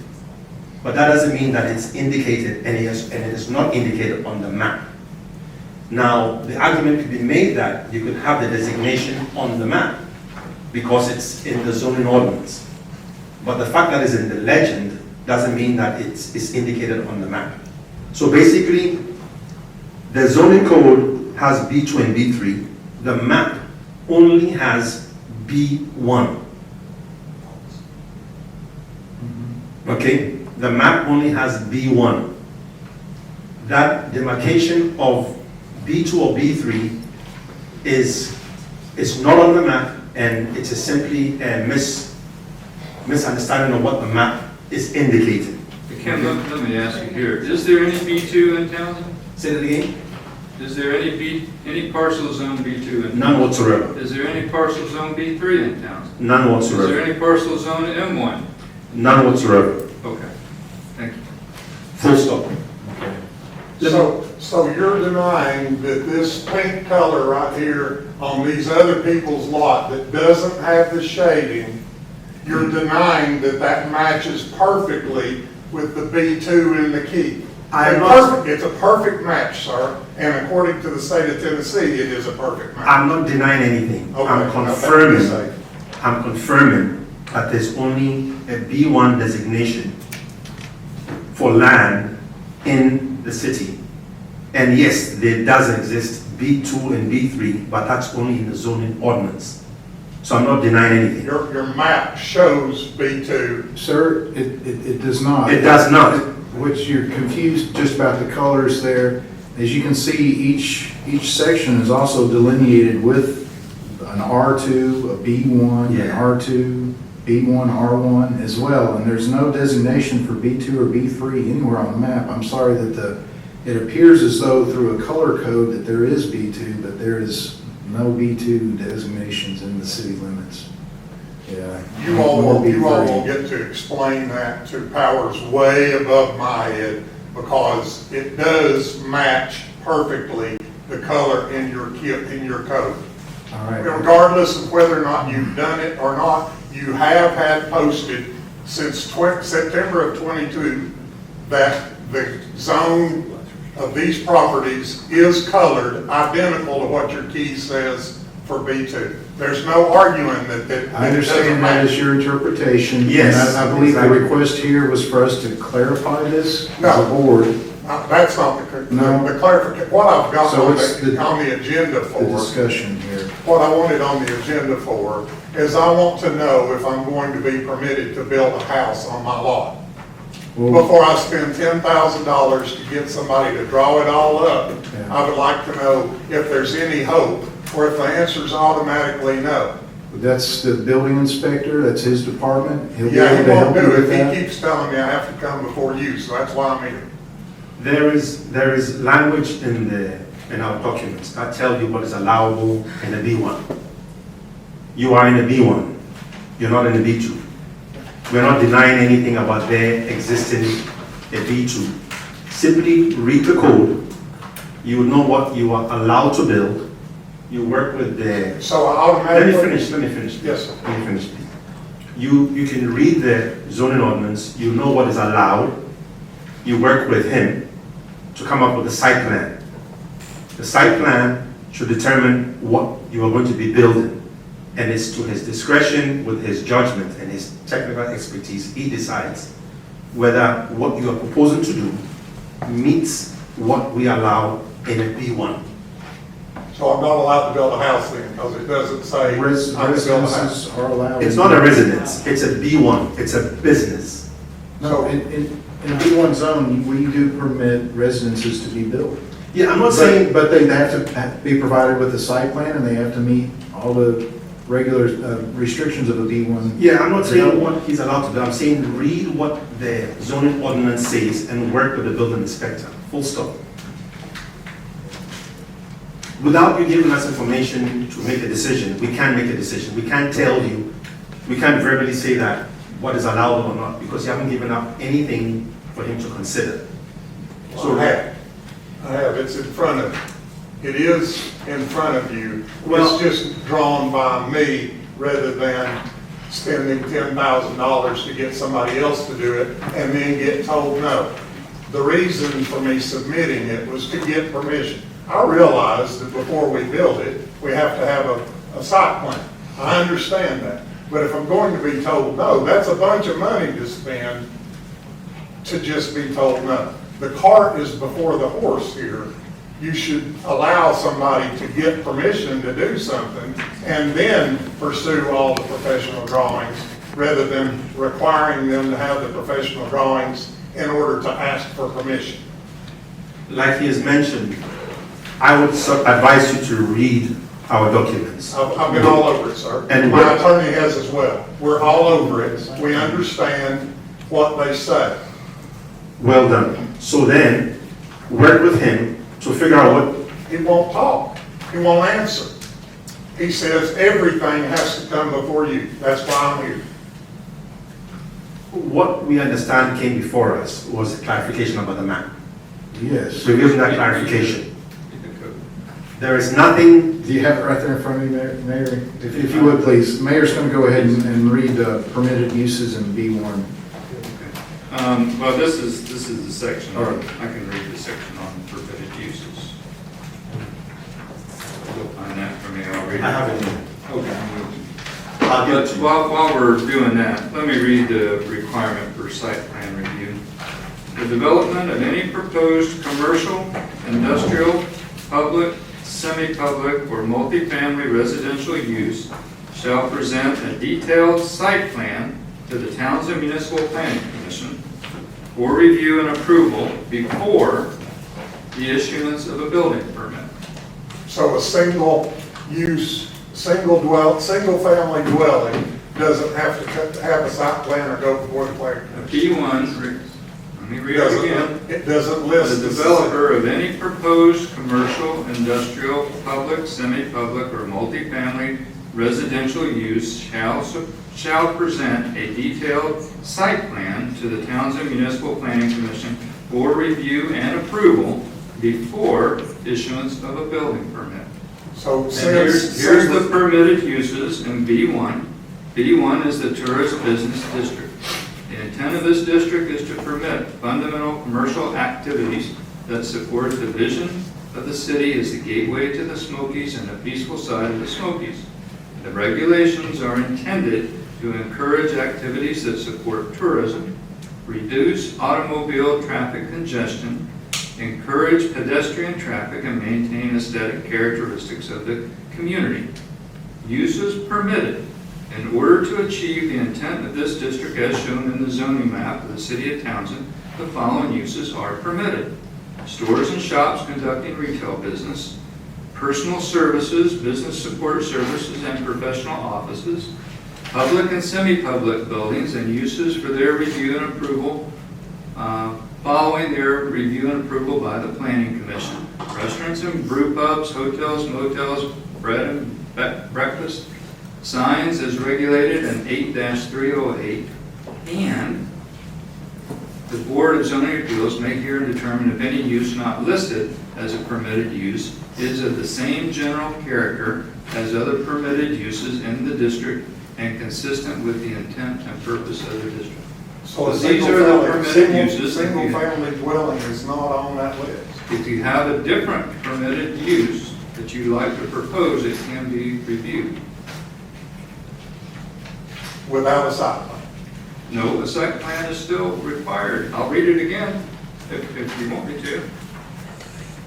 but that doesn't mean that it's indicated and it is not indicated on the map. Now, the argument could be made that you could have the designation on the map because it's in the zoning ordinance, but the fact that it's in the legend doesn't mean that it's indicated on the map. So basically, the zoning code has B2 and B3. The map only has B1. Okay? The map only has B1. That demarcation of B2 or B3 is not on the map, and it is simply a misunderstanding of what the map is indicating. Ken, let me ask you here, is there any B2 in Townsend? Say that again? Is there any parcel zone B2 in? None whatsoever. Is there any parcel zone B3 in Townsend? None Is there whatsoever. any parcel zone M1? None whatsoever. Okay, thank you. Full stop. So you're denying that this pink color right here on these other people's lot that doesn't have the shading, you're denying that that matches perfectly with the B2 in the key? It's a perfect match, sir, and according to the state of Tennessee, it is a perfect match. I'm not denying anything. Okay, I'm confirming that there's only a B1 designation for land in the city. And yes, there does exist B2 and B3, but that's only in the zoning ordinance. So I'm not denying anything. Your map shows B2. Sir, it does not. It does not. Which you're confused just about the colors there. As you can see, each section is also delineated with an R2, a B1, an R2, B1, R1 as well. And there's no designation for B2 or B3 anywhere on the map. I'm sorry that it appears as though through a color code that there is B2, but there is no B2 designations in the city limits. Yeah. You all will get to explain that to powers way above my head, because it does match perfectly the color in your code. All right. Regardless of whether or not you've done it or not, you have had posted since September of 22 that the zone of these properties is colored identical to what your key says for B2. There's no arguing that I understand that is your interpretation. Yes, And I believe exactly. the request here was for us to clarify this as No. a board. That's not No. the clarification. What I've got So on it's on the agenda The for, discussion here. what I wanted on the agenda for is I want to know if I'm going to be permitted to build a house on my lot. Well, Before I spend $10,000 to get somebody to draw it all up, Yeah. I would like to know if there's any hope, or if the answer is automatically no. that's the building inspector, that's his department. He'll be Yeah, able he to won't help you do with it. that. He keeps telling me I have to come before you, so that's why I'm here. There is language in our documents that tell you what is allowable in a B1. You are in a B1, you're not in a B2. We're not denying anything about there existing a B2. Simply read the code, you would know what you are allowed to build, you work with the, So I let me automatically. finish. Yes, sir. Let me finish, please. You can read the zoning ordinance, you know what is allowed, you work with him to come up with a site plan. The site plan should determine what you are going to be building, and it's to his discretion, with his judgment and his technical expertise, he decides whether what you are proposing to do meets what we allow in a B1. So I'm not allowed to build a house then, because it doesn't say I can build a house. Residences are allowed. It's not a residence, it's a B1, it's a business. No, in a B1 zone, we do permit residences to be built. Yeah, I'm not saying, But they have to be provided with a site plan, and they have to meet all the regular restrictions of a B1. yeah, I'm not saying what he's allowed to do, I'm saying read what the zoning ordinance says and work with the building inspector, full stop. Without you giving us information to make a decision, we can't make a decision. We can't tell you, we can't verbally say that what is allowed or not, because you haven't given up anything for him to consider. So I have, it's in front of you. It is in front of you. Well- It's just drawn by me rather than spending $10,000 to get somebody else to do it and then get told no. The reason for me submitting it was to get permission. I realize that before we build it, we have to have a site plan. I understand that. But if I'm going to be told no, that's a bunch of money to spend to just be told no. The cart is before the horse here. You should allow somebody to get permission to do something and then pursue all the professional drawings rather than requiring them to have the professional drawings in order to ask for permission. Like he has mentioned, I would advise you to read our documents. I've been all over it, sir. And My we're- attorney has as well. We're all over it. We understand what they say. Well done. So then, work with him to figure out what, He won't talk. He won't answer. He says everything has to come before you. That's why I'm here. what we understand came before us was a clarification about the map. Yes. So we're giving that clarification. There is nothing, Do you have it right there in front of you, Mayor? If you would, please. Mayor's going to go ahead and read permitted uses in B1. Well, this is the section, All right. I can read the section on permitted uses. You'll find that for me, I'll read it. I have it. Okay. I'll give it But to you. while we're doing that, let me read the requirement for site plan review. The development of any proposed commercial, industrial, public, semi-public, or multifamily residential use shall present a detailed site plan to the Townsend Municipal Planning Commission for review and approval before the issuance of a building permit. So a single-use, single-family dwelling doesn't have to have a site plan or go before the planning A commission. P1, let me read it again. It doesn't list. The developer of any proposed commercial, industrial, public, semi-public, or multifamily residential use shall present a detailed site plan to the Townsend Municipal Planning Commission for review and approval before issuance of a building permit. So And since. here's the permitted uses in B1. B1 is the tourist business district. The intent of this district is to permit fundamental commercial activities that support the vision of the city as the gateway to the Smokies and the peaceful side of the Smokies. The regulations are intended to encourage activities that support tourism, reduce automobile traffic congestion, encourage pedestrian traffic, and maintain aesthetic characteristics of the community. Uses permitted. In order to achieve the intent of this district as shown in the zoning map of the city of Townsend, the following uses are permitted. Stores and shops conducting retail business, personal services, business support services, and professional offices, public and semi-public buildings and uses for their review and approval, following their review and approval by the Planning Commission. Restaurants and brew pubs, hotels, motels, bread and breakfast, signs as regulated in 8-308, and the Board of Zoning Appeals may hear and determine if any use not listed as a permitted use is of the same general character as other permitted uses in the district and consistent with the intent and purpose of the district. So a These are the permitted single uses. family dwelling is not on that list. If you have a different permitted use that you'd like to propose, it can be reviewed. Without a site plan. No, a site plan is still required. I'll read it again if you want me to.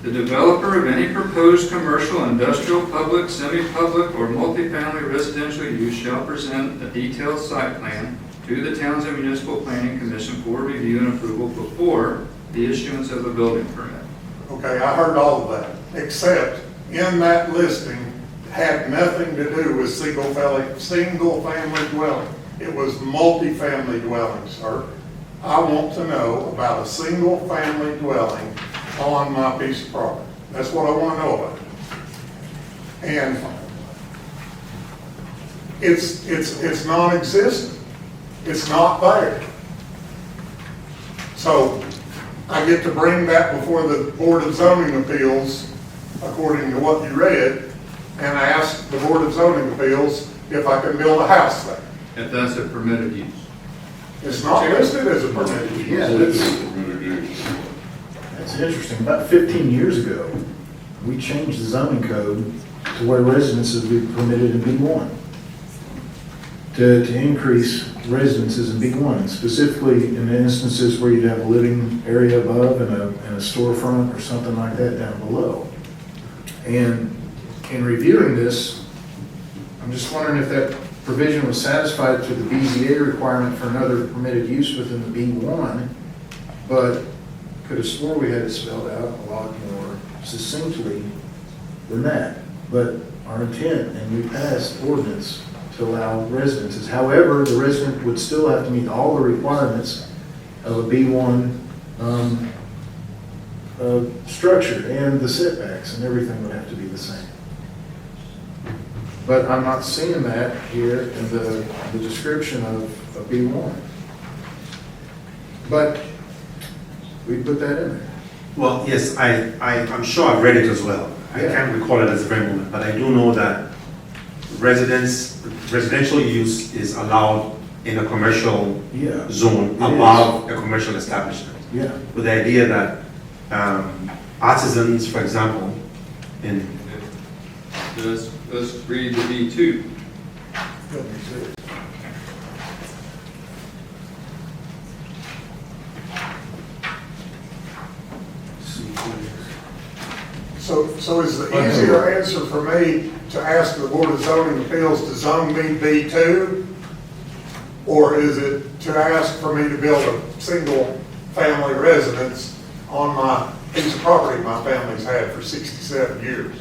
The developer of any proposed commercial, industrial, public, semi-public, or multifamily residential use shall present a detailed site plan to the Townsend Municipal Planning Commission for review and approval before the issuance of a building permit. Okay, I heard all of that, except in that listing had nothing to do with single family dwelling. It was multifamily dwelling, sir. I want to know about a single family dwelling on my piece of property. That's what I want to know about. And it's non-existent. It's not there. So I get to bring that before the Board of Zoning Appeals, according to what you read, and ask the Board of Zoning Appeals if I can build a house there. If that's a permitted use. It's not listed as a permitted use. Yeah, that's interesting. About 15 years ago, we changed the zoning code to where residences would be permitted in B1. To increase residences in B1, specifically in the instances where you'd have a living area above and a storefront or something like that down below. And in reviewing this, I'm just wondering if that provision was satisfied to the BZA requirement for another permitted use within the B1, but could have swore we had it spelled out a lot more succinctly than that. But our intent, and we passed ordinance to allow residences. However, the resident would still have to meet all the requirements of a B1 structure, and the setbacks and everything would have to be the same. But I'm not seeing that here in the description of B1. But we put that in there. Well, yes, I'm sure I've read it as well. I Yeah. can't recall it at the very moment, but I do know that residential use is allowed in a commercial Yeah. zone It above a commercial establishment. Yeah. With the idea that artisans, for example, in Let's read the B2. So is the easier answer for me to ask the Board of Zoning Appeals to zone me B2? Or is it to ask for me to build a single family residence on my piece of property my family's had for 67 years?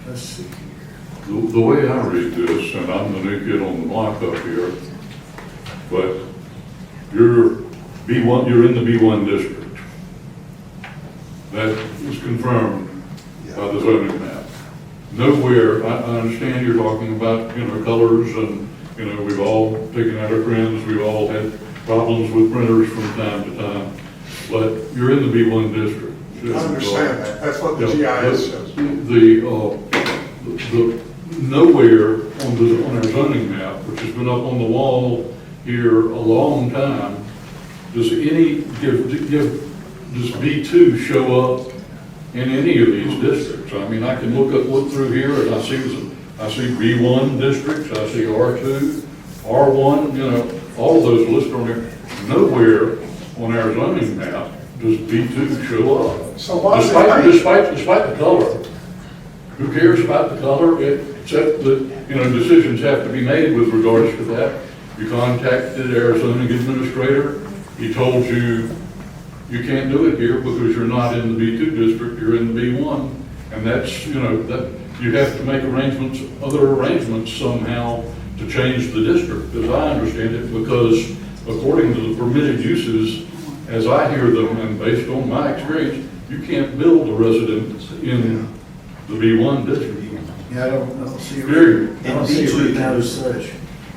Let's see here. The way I read this, and I'm the new kid on the block up here, but you're in the B1 district. That is confirmed by the zoning map. Nowhere, I understand you're talking about, colors and, we've all taken out our prints, we've all had problems with printers from time to time, but you're in the B1 district. I understand that. That's what the Yeah, GIS shows. The nowhere on our zoning map, which has been up on the wall here a long time, does does B2 show up in any of these districts? I mean, I can look through here and I see B1 districts, I see R2, R1, all those listed on there. Nowhere on our zoning map does B2 show up? So what's it mean? Despite the color. Who cares about the color, except that, decisions have to be made with regards to that. You contacted our zoning administrator, he told you, you can't do it here because you're not in the B2 district, you're in the B1. And that's, that you have to make other arrangements somehow to change the district, as I understand it, because according to the permitted uses, as I hear them and based on my experience, you can't build a residence in the B1 district. Yeah, I don't see it. Period. I don't see it written out as such.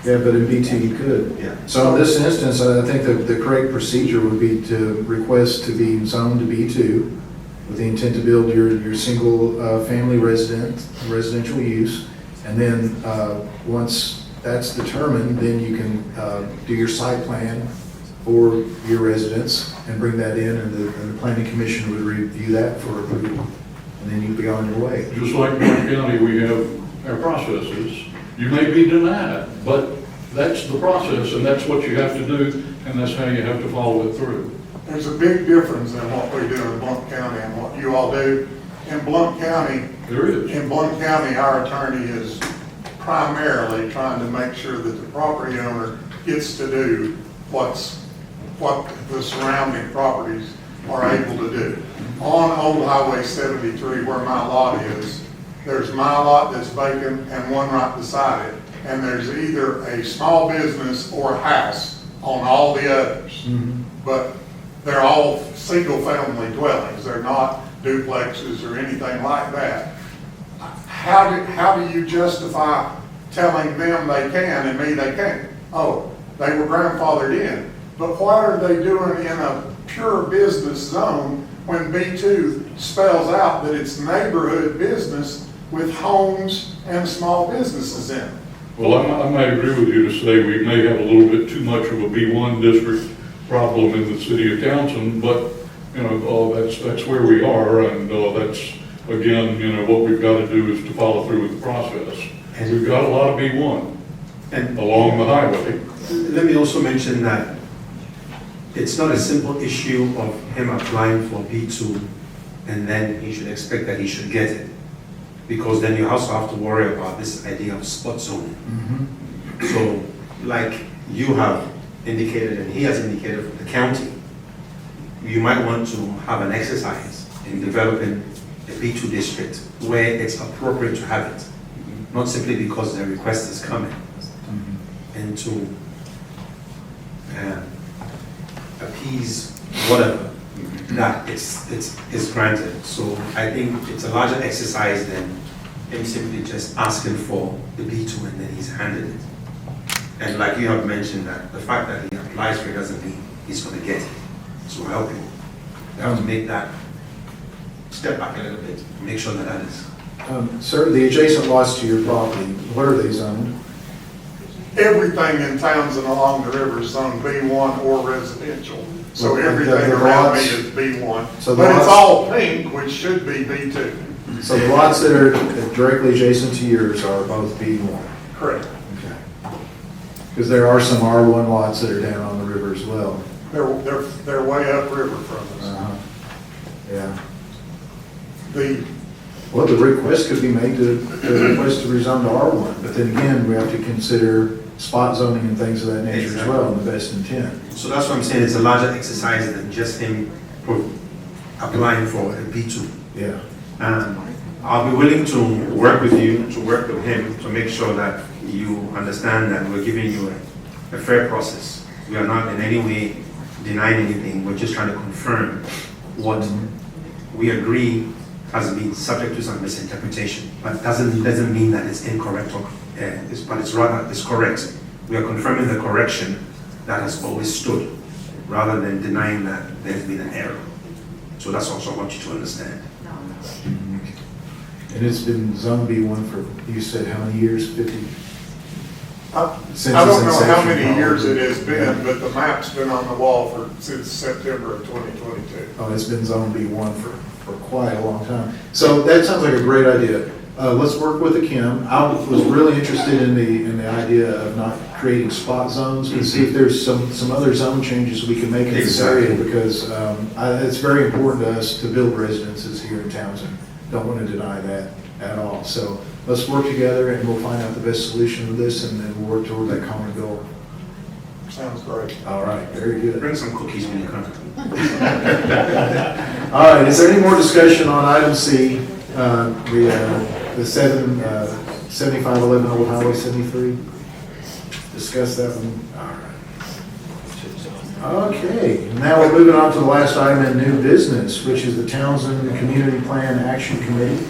Yeah, but in B2 you could. Yeah. So in this instance, I think the correct procedure would be to request to be zoned to B2 with the intent to build your single family residential use. And then once that's determined, then you can do your site plan for your residence and bring that in, and the planning commission would review that for approval. And then you'd be on your way. Just like in Warren County, we have our processes. You may be denied, but that's the process, and that's what you have to do, and that's how you have to follow it through. There's a big difference in what we do in Blount County and what you all do. In Blount County, There is. our attorney is primarily trying to make sure that the property owner gets to do what the surrounding properties are able to do. On Old Highway 73, where my lot is, there's my lot that's vacant and one right beside it. And there's either a small business or a house on all the others. But they're all single-family dwellings. They're not duplexes or anything like that. How do you justify telling them they can and me they can't? Oh, they were grandfathered in. But what are they doing in a pure business zone when B2 spells out that it's neighborhood business with homes and small businesses in it? Well, I might agree with you to say we may have a little bit too much of a B1 district problem in the city of Townsend, but, that's where we are, and that's, again, what we've got to do is to follow through with the process. And we've got a lot of B1 And along the highway. let me also mention that it's not a simple issue of him applying for B2 and then he should expect that he should get it. Because then you also have to worry about this idea of spot zoning. So, like you have indicated and he has indicated from the county, you might want to have an exercise in developing a B2 district where it's appropriate to have it. Not simply because the request is coming. And to appease whatever that it's granted. So I think it's a larger exercise than him simply just asking for the B2 and then he's handed it. And like you have mentioned, that the fact that he applies for it doesn't mean he's going to get it. So we'll help him. We have to make that step back a little bit, make sure that is. Sir, the adjacent lots to your property, what are they zoned? Everything in Townsend along the river is zone B1 or residential. So Well, everything the around me lots- is B1. So the But it's lots- all pink, which should be B2. So the lots that are directly adjacent to yours are both B1? Correct. Okay. Because there are some R1 lots that are down on the river as well. They're way upriver from us. Yeah. The The request could be made to request to rezone to R1, but then again, we have to consider spot zoning and things of that nature as well, in the best intent. So that's what I'm saying, it's a larger exercise than just him applying for a B2. Yeah. I'll be willing to work with you, to work with him, to make sure that you understand that we're giving you a fair process. We are not in any way denying anything, we're just trying to confirm what we agree has been subject to some misinterpretation, but doesn't mean that it's incorrect, but it's correct. We are confirming the correction that has always stood, rather than denying that there's been an error. So that's also what I want you to understand. And it's been zone B1 for, you said how many years? 50? Since I don't its know how inception, many years it probably. has been, but the map's been on the wall since September of 2022. Oh, it's been zone B1 for quite a long time. So that sounds like a great idea. let's work with the Kim. I was really interested in the idea of not creating spot zones, and see if there's some other zone changes we can make in this area, because it's very important to us to build residences here in Townsend. Don't want to deny that at all. So let's work together and we'll find out the best solution to this, and then we'll work toward that common goal. Sounds great. All right, very good. Bring some cookies when you come. All right, is there any more discussion on item C, the 7511 Old Highway 73? Discuss that one. All right. Okay, now we're moving on to the last item in new business, which is the Townsend Community Plan Action Committee.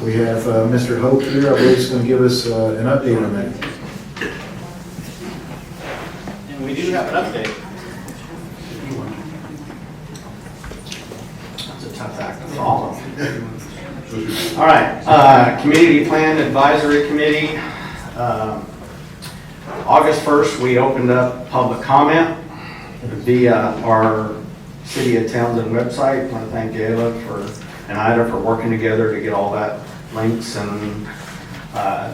We have Mr. Hope here. I believe he's going to give us an update on that. And we do have an update. That's a tough act to follow. All right, Community Plan Advisory Committee. August 1st, we opened up public comment via our City of Townsend website. I want to thank Gayla and Ida for working together to get all that links. And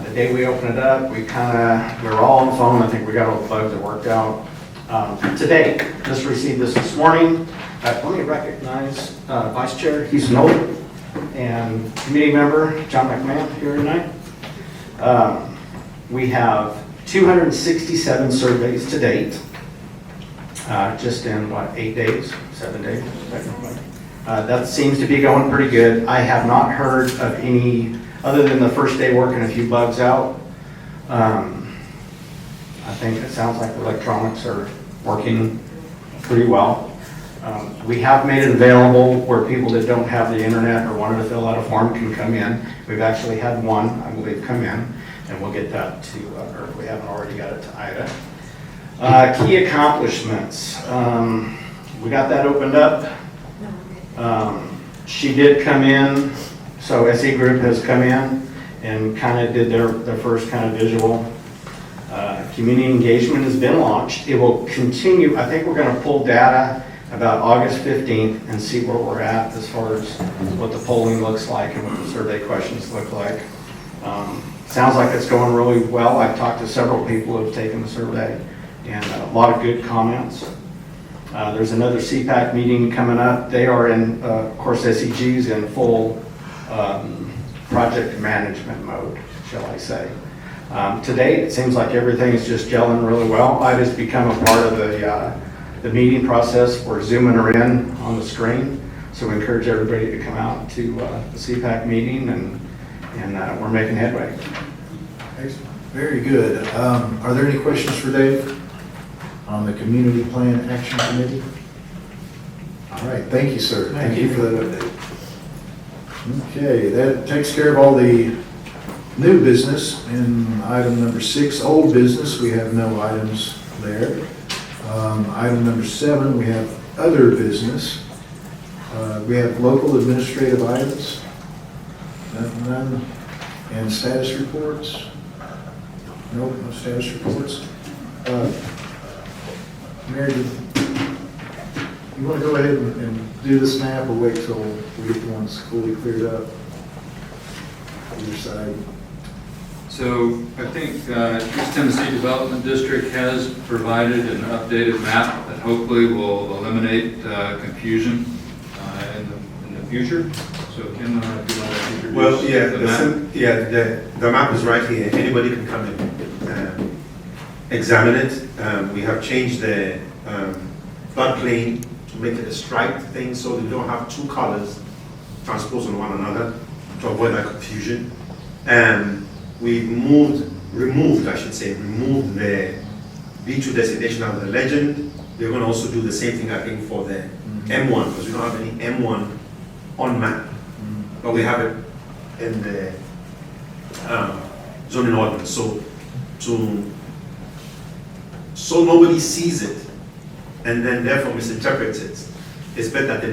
the day we opened it up, we were all on the phone. I think we got all the bugs that worked out. Today, just received this morning. Let me recognize Vice Chair Heath Nolan and committee member John McMahon here tonight. We have 267 surveys to date, just in 8 days, 7 days, technically. That seems to be going pretty good. I have not heard of any, other than the first day working a few bugs out. I think it sounds like the electronics are working pretty well. We have made it available where people that don't have the internet or wanted to fill out a form can come in. We've actually had one, I believe, come in, and we'll get that to, or if we haven't already got it to Ida. Key accomplishments. We got that opened up. She did come in, so SE Group has come in and kind of did their first kind of visual. Community engagement has been launched. It will continue. I think we're going to pull data about August 15th and see where we're at as far as what the polling looks like and what the survey questions look like. Sounds like it's going really well. I've talked to several people who have taken the survey, and a lot of good comments. There's another CPAC meeting coming up. They are in, of course, SEG's in full project management mode, shall I say. Today, it seems like everything is just gelling really well. Ida's become a part of the meeting process. We're zooming her in on the screen, so we encourage everybody to come out to the CPAC meeting, and we're making headway. Excellent. Very good. Are there any questions for Dave on the Community Plan Action Committee? All right, thank you, sir. Thank you for that update. Okay, that takes care of all the new business. In item number 6, old business, we have no items there. Item number 7, we have other business. We have local administrative items, none, and status reports. Nope, no status reports. Mary, you want to go ahead and do this map, or wait till we get the ones fully cleared up? Either side. So I think East Tennessee Development District has provided an updated map that hopefully will eliminate confusion in the future. So Kim, if you want to introduce Well, yeah, the map. the map is right here. Anybody can come and examine it. We have changed the floodplain to make it a striped thing, so we don't have two colors transposed on one another to avoid that confusion. And we removed the B2 designation out of the legend. We're going to also do the same thing, I think, for the M1, because we don't have any M1 on map, but we have it in the zoning ordinance. So nobody sees it and then therefore misinterprets it. It's best that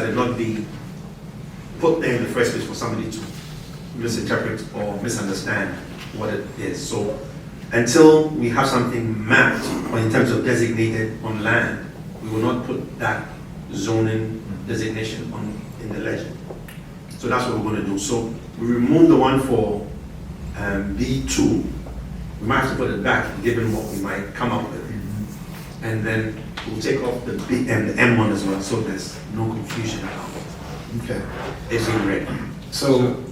it not be put there in the first place for somebody to misinterpret or misunderstand what it is. So until we have something mapped or in terms of designated on land, we will not put that zoning designation in the legend. So that's what we're going to do. So we removed the one for B2. We might have to put it back, given what we might come up with. And then we'll take off the B and the M1 as well, so there's no confusion about it. Okay, It's in red. so,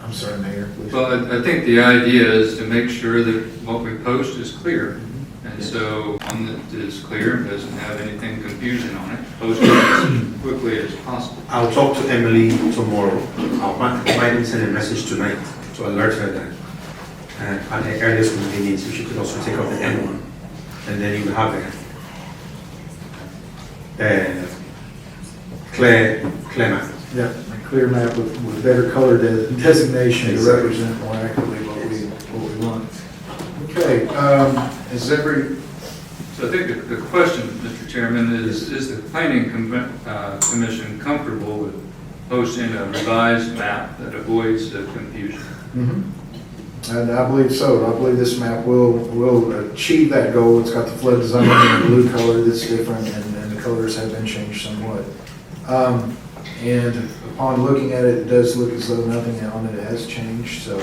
I'm sorry, Mayor, please. Well, I think the idea is to make sure that what we post is clear. And so one that is clear and doesn't have anything confusing on it, post it as quickly as possible. I'll talk to Emily tomorrow. I might send a message tonight to alert her that at the earliest convenience, if she could also take off the M1. And then you will have a clear map. Yeah, a clear map with better color designation to represent more accurately what we want. Okay, So I think the question, Mr. Chairman, is the planning commission comfortable with posting a revised map that avoids the confusion? Mhm. And I believe so. I believe this map will achieve that goal. It's got the flood zone in a blue color that's different, and the colors have been changed somewhat. And upon looking at it, it does look as though nothing on it has changed, so,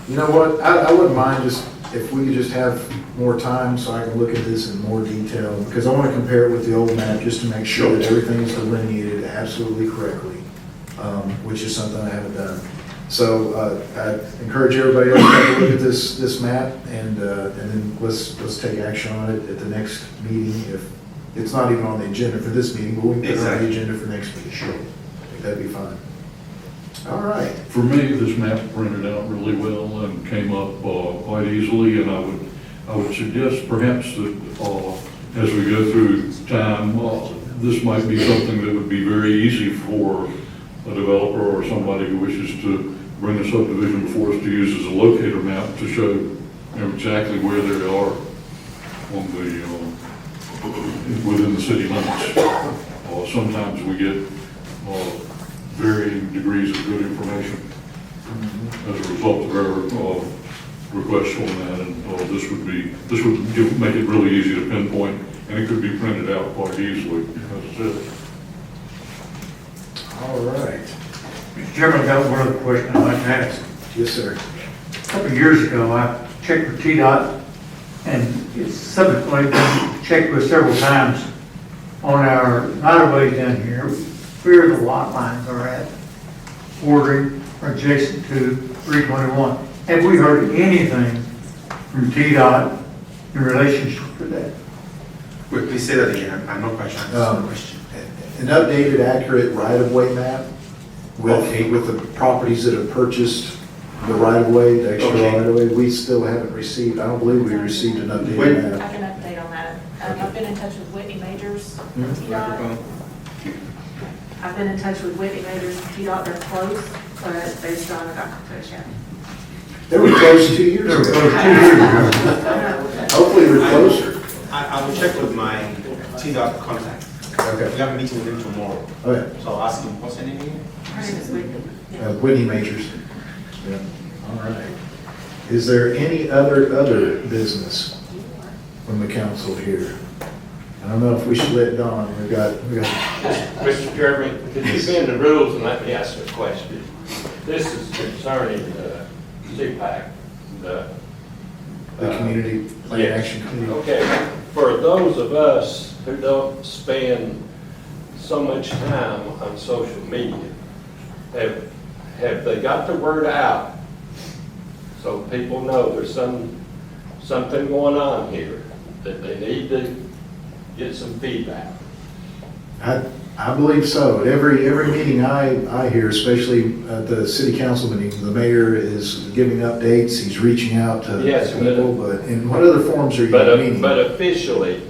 you know what, I wouldn't mind just, if we could just have more time so I can look at this in more detail, because I want to compare it with the old map, just to make sure that everything is delineated absolutely correctly, which is something I haven't done. So, I encourage everybody else to take a look at this map, and then let's take action on it at the next meeting. If it's not even on the agenda for this meeting, but we can put it on the agenda for next meeting. Sure. I think that'd be fine. All right. For me, this map printed out really well and came up quite easily, and I would suggest perhaps that as we go through time, this might be something that would be very easy for a developer or somebody who wishes to bring a subdivision before us to use as a locator map to show exactly where they are on the within the city limits. Sometimes we get varying degrees of good information as a result of our requests on that, and this would make it really easy to pinpoint, and it could be printed out quite easily. That's it. All right. Mr. Chairman, I got one other question I'd like to ask. Yes, sir. A couple of years ago, I checked with TDOT, and it's subsequently been checked with several times on our right-of-way down here, where the lot lines are at, bordering or adjacent to 321. Have we heard anything from TDOT in relationship to that? Wait, please say that again. I'm not quite sure. I understand the question. An updated, accurate right-of-way map with the properties that have purchased the right-of-way, the extra Okay. right-of-way. We still haven't received, I don't believe we received an When- updated I map. can update on that. I've been in touch with Whitney Majors, Mhm. TDOT. Microphone. I've been in touch with Whitney Majors, TDOT, they're close, but they still haven't gotten to us yet. They were close 2 years They were ago. close 2 years ago. Hopefully we're closer. I will check with my TDOT contact. Okay. We have a meeting with him tomorrow, Okay. so I'll ask him what's your name again? Her name is Whitney. Yeah. Whitney Majors. Yeah. All right. Is there any other business from the council here? I don't know if we should let Don, we got. Mr. Chairman, could you bend the rules and let me ask a question? This is concerning the CPAC, The Community Plan Yes. Action Committee. Okay, for those of us who don't spend so much time on social media, have they got the word out so people know there's something going on here, that they need to get some feedback? I believe so. At every meeting I hear, especially at the city council meeting, the mayor is giving updates, he's reaching out to Yes, people, but in what other forms are you meeting? But officially,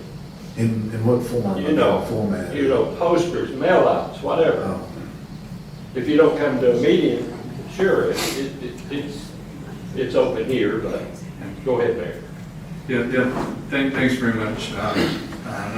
In what form? you know, Format? posters, mail outs, whatever. Oh. If you don't come to a meeting, sure, it's open here, but go ahead, Mayor. Yeah, thanks very much.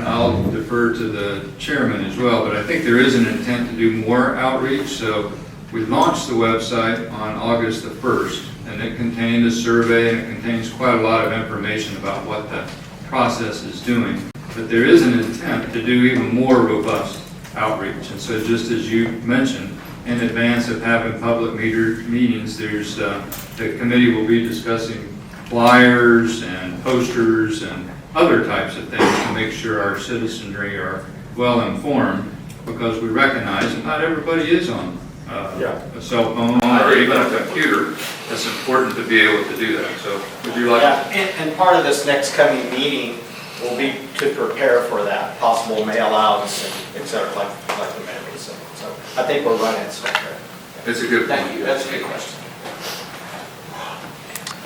I'll defer to the chairman as well, but I think there is an intent to do more outreach. So we launched the website on August the 1st, and it contained a survey, and it contains quite a lot of information about what the process is doing. But there is an intent to do even more robust outreach. And so just as you mentioned, in advance of having public meetings, there's, the committee will be discussing flyers and posters and other types of things to make sure our citizenry are well informed, because we recognize that not everybody is on a cell phone or even a computer. It's important to be able to do that. So would you like? Yeah, and part of this next coming meeting will be to prepare for that, possible mail outs and et cetera, like the mayor was saying. So I think we're running stuff there. It's a good point. Thank you, that's a good question.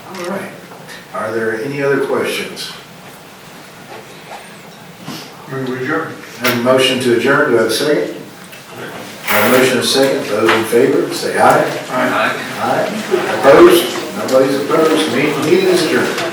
All right. Are there any other questions? We adjourn. Have a motion to adjourn, do I have a second? Have a motion and a second, those in favor, say aye. Aye. Aye. Opposed? Nobody's opposed, meeting is adjourned.